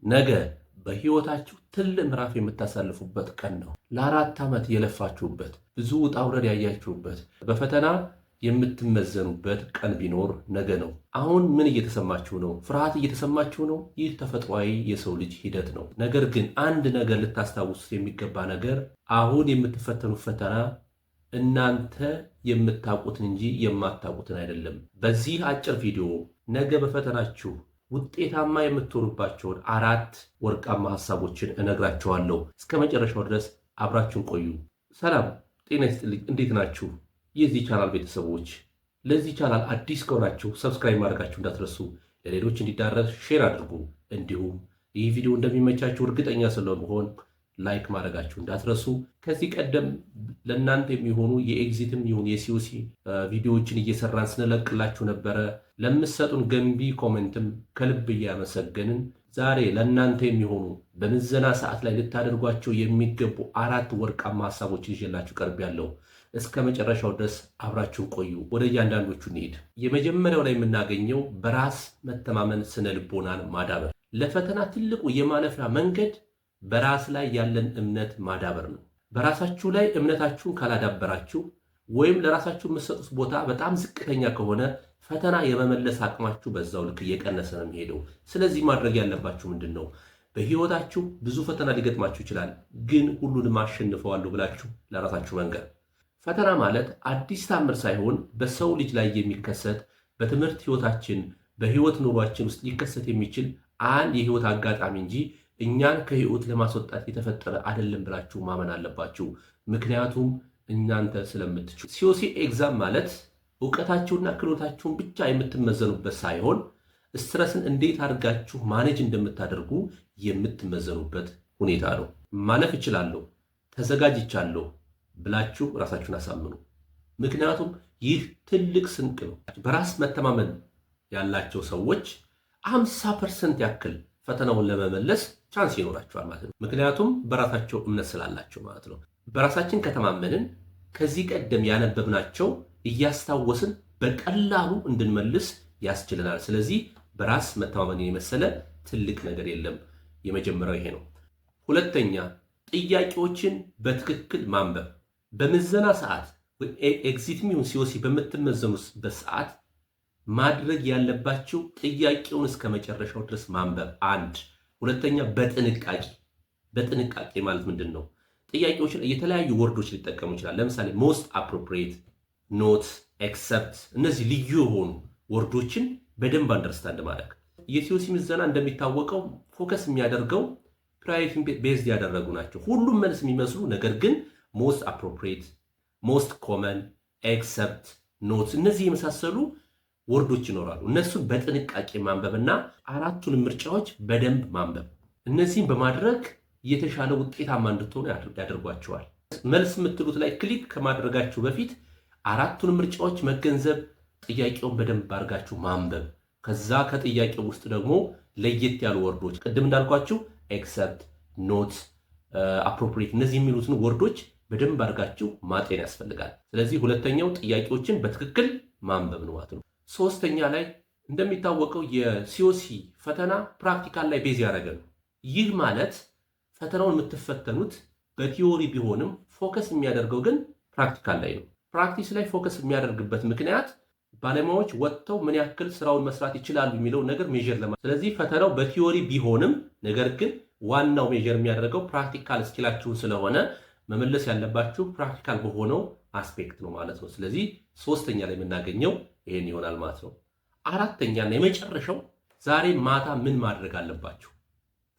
ነገ በህይወታችሁ ትልቅ ምዕራፍ የምታሳልፉበት ቀን ነው። ለ4 ዓመት የለፋችሁበት፣ ብዙ ውጣ ውረድ ያያችሁበት፣ በፈተና የምትመዘኑበት ቀን ቢኖር ነገ ነው። አሁን ምን እየተሰማችሁ ነው? ፍርሃት እየተሰማችሁ ነው? ይህ ተፈጥሯዊ የሰው ልጅ ሂደት ነው። ነገር ግን አንድ ነገር ልታስታውሱት የሚገባ ነገር፣ አሁን የምትፈተኑት ፈተና እናንተ የምታውቁትን እንጂ የማታውቁትን አይደለም። በዚህ አጭር ቪዲዮ ነገ በፈተናችሁ ውጤታማ የምትሆኑባቸውን 4 ወርቃማ ሐሳቦችን እነግራችኋለሁ። እስከ መጨረሻው ድረስ አብራችሁን ቆዩ። ሰላም ጤና ይስጥልኝ። እንዴት ናችሁ የዚህ ቻናል ቤተሰቦች? ለዚህ ቻናል አዲስ ከሆናችሁ ሰብስክራይብ ማድረጋችሁ እንዳትረሱ፣ ለሌሎች እንዲዳረስ ሼር አድርጉ። እንዲሁም ይህ ቪዲዮ እንደሚመቻችሁ እርግጠኛ ስለመሆን ላይክ ማድረጋችሁ እንዳትረሱ። ከዚህ ቀደም ለእናንተ የሚሆኑ የኤግዚትም ይሁን የሲኦሲ ቪዲዮዎችን እየሰራን ስንለቅላችሁ ነበረ። ለምትሰጡን ገንቢ ኮሜንትም ከልብ እያመሰገንን ዛሬ ለእናንተ የሚሆኑ በምዘና ሰዓት ላይ ልታደርጓቸው የሚገቡ 4 ወርቃማ ሐሳቦችን ይዤላችሁ ቀርቤያለሁ። እስከ መጨረሻው ድረስ አብራችሁን ቆዩ። ወደ እያንዳንዶቹ እንሂድ። የመጀመሪያው ላይ የምናገኘው በራስ መተማመን ስነ ልቦናን ማዳበር። ለፈተና ትልቁ የማለፊያ መንገድ በራስ ላይ ያለን እምነት ማዳበር ነው። በራሳችሁ ላይ እምነታችሁን ካላዳበራችሁ ወይም ለራሳችሁ የምትሰጡት ቦታ በጣም ዝቅተኛ ከሆነ ፈተና የመመለስ አቅማችሁ በዛው ልክ እየቀነሰ ነው የሚሄደው። ስለዚህ ማድረግ ያለባችሁ ምንድን ነው? በህይወታችሁ ብዙ ፈተና ሊገጥማችሁ ይችላል፣ ግን ሁሉንም አሸንፈዋለሁ ብላችሁ ለራሳችሁ መንገር። ፈተና ማለት አዲስ ታምር ሳይሆን በሰው ልጅ ላይ የሚከሰት በትምህርት ህይወታችን፣ በህይወት ኑሯችን ውስጥ ሊከሰት የሚችል አንድ የህይወት አጋጣሚ እንጂ እኛን ከህይወት ለማስወጣት የተፈጠረ አይደለም ብላችሁ ማመን አለባችሁ። ምክንያቱም እናንተ ስለምትችሉ። ሲኦሲ ኤግዛም ማለት እውቀታችሁና ክህሎታችሁን ብቻ የምትመዘኑበት ሳይሆን ስትረስን እንዴት አድርጋችሁ ማኔጅ እንደምታደርጉ የምትመዘኑበት ሁኔታ ነው። ማለፍ እችላለሁ፣ ተዘጋጅቻለሁ ብላችሁ ራሳችሁን አሳምኑ። ምክንያቱም ይህ ትልቅ ስንቅ ነው። በራስ መተማመን ያላቸው ሰዎች 50% ያክል ፈተናውን ለመመለስ ቻንስ ይኖራቸዋል ማለት ነው። ምክንያቱም በራሳቸው እምነት ስላላቸው ማለት ነው። በራሳችን ከተማመንን ከዚህ ቀደም ያነበብናቸው እያስታወስን በቀላሉ እንድንመልስ ያስችለናል። ስለዚህ በራስ መተማመንን የመሰለ ትልቅ ነገር የለም። የመጀመሪያው ይሄ ነው። ሁለተኛ፣ ጥያቄዎችን በትክክል ማንበብ። በምዘና ሰዓት ኤግዚትም ይሁን ሲኦሲ በምትመዘኑበት ሰዓት ማድረግ ያለባችሁ ጥያቄውን እስከ መጨረሻው ድረስ ማንበብ አንድ። ሁለተኛ፣ በጥንቃቄ ማለት ምንድን ነው? ጥያቄዎችን የተለያዩ ወርዶች ሊጠቀሙ ይችላል። ለምሳሌ ሞስት አፕሮፕሪየት፣ ኖት፣ ኤክሰፕት፣ እነዚህ ልዩ የሆኑ ወርዶችን በደንብ አንደርስታንድ ማድረግ። የሲኦሲ ምዘና እንደሚታወቀው ፎከስ የሚያደርገው ፕራዮሪቲ ቤዝድ ያደረጉ ናቸው። ሁሉም መልስ የሚመስሉ ነገር ግን ሞስት አፕሮፕሪየት፣ ሞስት ኮመን፣ ኤክሰፕት፣ ኖት፣ እነዚህ የመሳሰሉ ወርዶች ይኖራሉ። እነሱን በጥንቃቄ ማንበብና 4ቱንም ምርጫዎች በደንብ ማንበብ። እነዚህን በማድረግ የተሻለ ውጤታማ እንድትሆኑ ያደርጓቸዋል። መልስ የምትሉት ላይ ክሊክ ከማድረጋችሁ በፊት 4ቱንም ምርጫዎች መገንዘብ፣ ጥያቄውን በደንብ አድርጋችሁ ማንበብ። ከዛ ከጥያቄው ውስጥ ደግሞ ለየት ያሉ ወርዶች ቅድም እንዳልኳችሁ ኤክሰፕት፣ ኖት፣ አፕሮፕሪየት እነዚህ የሚሉትን ወርዶች በደንብ አድርጋችሁ ማጤን ያስፈልጋል። ስለዚህ ሁለተኛው ጥያቄዎችን በትክክል ማንበብ ነው ማለት ነው። ሶስተኛ ላይ እንደሚታወቀው የሲኦሲ ፈተና ፕራክቲካል ላይ ቤዝ ያደረገ ነው። ይህ ማለት ፈተናውን የምትፈተኑት በቲዮሪ ቢሆንም ፎከስ የሚያደርገው ግን ፕራክቲካል ላይ ነው። ፕራክቲስ ላይ ፎከስ የሚያደርግበት ምክንያት ባለሙያዎች ወጥተው ምን ያክል ስራውን መስራት ይችላሉ የሚለው ነገር ሜዥር ለማድረግ። ስለዚህ ፈተናው በቲዮሪ ቢሆንም ነገር ግን ዋናው ሜዥር የሚያደርገው ፕራክቲካል ስኪላችሁን ስለሆነ መመለስ ያለባችሁ ፕራክቲካል በሆነው አስፔክት ነው ማለት ነው። ስለዚህ ሶስተኛ ላይ የምናገኘው ይሄን ይሆናል ማለት ነው። አራተኛና የመጨረሻው ዛሬ ማታ ምን ማድረግ አለባችሁ?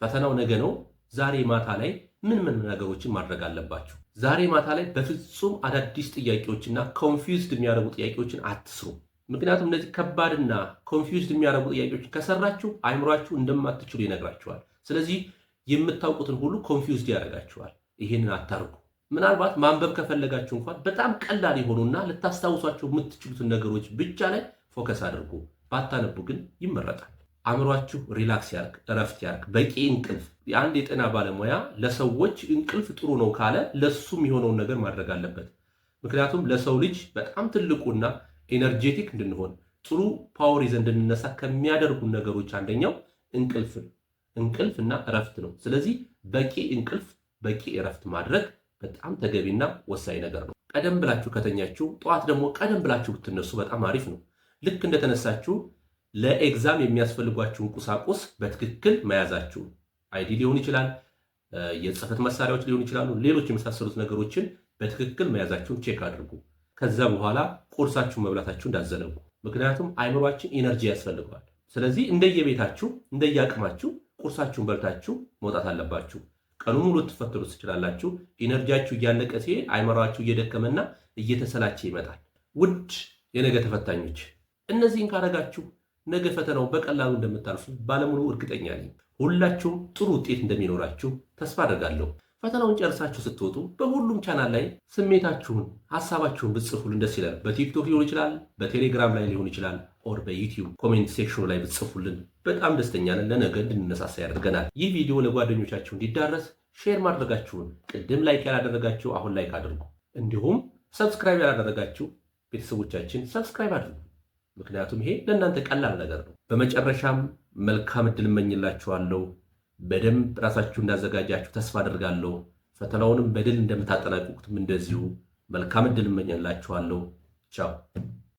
ፈተናው ነገ ነው። ዛሬ ማታ ላይ ምን ነገሮችን ማድረግ አለባችሁ? ዛሬ ማታ ላይ በፍጹም አዳዲስ ጥያቄዎችና ኮንፊውዝድ የሚያደርጉ ጥያቄዎችን አትስሩ። ምክንያቱም እነዚህ ከባድና ኮንፊውዝድ የሚያደርጉ ጥያቄዎችን ከሰራችሁ አይምሯችሁ እንደማትችሉ ይነግራችኋል። ስለዚህ የምታውቁትን ሁሉ ኮንፊውዝድ ያደርጋችኋል። ይህንን አታርጉ። ምናልባት ማንበብ ከፈለጋችሁ እንኳን በጣም ቀላል የሆኑና ልታስታውሷቸው የምትችሉትን ነገሮች ብቻ ላይ ፎከስ አድርጉ። ባታነቡ ግን ይመረጣል። አእምሯችሁ ሪላክስ ያርግ፣ እረፍት ያርግ፣ በቂ እንቅልፍ። የአንድ የጤና ባለሙያ ለሰዎች እንቅልፍ ጥሩ ነው ካለ ለሱም የሆነውን ነገር ማድረግ አለበት። ምክንያቱም ለሰው ልጅ በጣም ትልቁና ኤነርጄቲክ እንድንሆን ጥሩ ፓወር ይዘን እንድንነሳ ከሚያደርጉ ነገሮች አንደኛው እንቅልፍ ነው። እንቅልፍና እረፍት ነው። ስለዚህ በቂ እንቅልፍ፣ በቂ እረፍት ማድረግ በጣም ተገቢና ወሳኝ ነገር ነው። ቀደም ብላችሁ ከተኛችሁ ጠዋት ደግሞ ቀደም ብላችሁ ብትነሱ በጣም አሪፍ ነው። ልክ እንደተነሳችሁ ለኤግዛም የሚያስፈልጓችሁን ቁሳቁስ በትክክል መያዛችሁ፣ አይዲ ሊሆን ይችላል፣ የጽህፈት መሳሪያዎች ሊሆን ይችላሉ፣ ሌሎች የመሳሰሉት ነገሮችን በትክክል መያዛችሁን ቼክ አድርጉ። ከዛ በኋላ ቁርሳችሁን መብላታችሁ እንዳዘነጉ። ምክንያቱም አይምሯችን ኢነርጂ ያስፈልገዋል። ስለዚህ እንደየቤታችሁ እንደየአቅማችሁ ቁርሳችሁን በልታችሁ መውጣት አለባችሁ። ቀኑ ሙሉ ትፈተኑ ትችላላችሁ። ኢነርጂያችሁ እያለቀ ሲሄድ አይምሯችሁ እየደከመና እየተሰላቸ ይመጣል። ውድ የነገ ተፈታኞች እነዚህን ካረጋችሁ ነገ ፈተናው በቀላሉ እንደምታልፉ ባለሙሉ እርግጠኛ ነኝ። ሁላችሁም ጥሩ ውጤት እንደሚኖራችሁ ተስፋ አደርጋለሁ። ፈተናውን ጨርሳችሁ ስትወጡ በሁሉም ቻናል ላይ ስሜታችሁን፣ ሀሳባችሁን ብትጽፉልን ደስ ይላል። በቲክቶክ ሊሆን ይችላል፣ በቴሌግራም ላይ ሊሆን ይችላል፣ ኦር በዩቲዩብ ኮሜንት ሴክሽኑ ላይ ብትጽፉልን በጣም ደስተኛ ነን። ለነገ እንድንነሳሳ ያደርገናል። ይህ ቪዲዮ ለጓደኞቻችሁ እንዲዳረስ ሼር ማድረጋችሁን፣ ቅድም ላይክ ያላደረጋችሁ አሁን ላይክ አድርጉ። እንዲሁም ሰብስክራይብ ያላደረጋችሁ ቤተሰቦቻችን ሰብስክራይብ አድርጉ። ምክንያቱም ይሄ ለእናንተ ቀላል ነገር ነው። በመጨረሻም መልካም ዕድል እመኝላችኋለሁ። በደንብ ራሳችሁ እንዳዘጋጃችሁ ተስፋ አደርጋለሁ። ፈተናውንም በድል እንደምታጠናቅቁትም እንደዚሁ መልካም ዕድል እመኝላችኋለሁ። ቻው።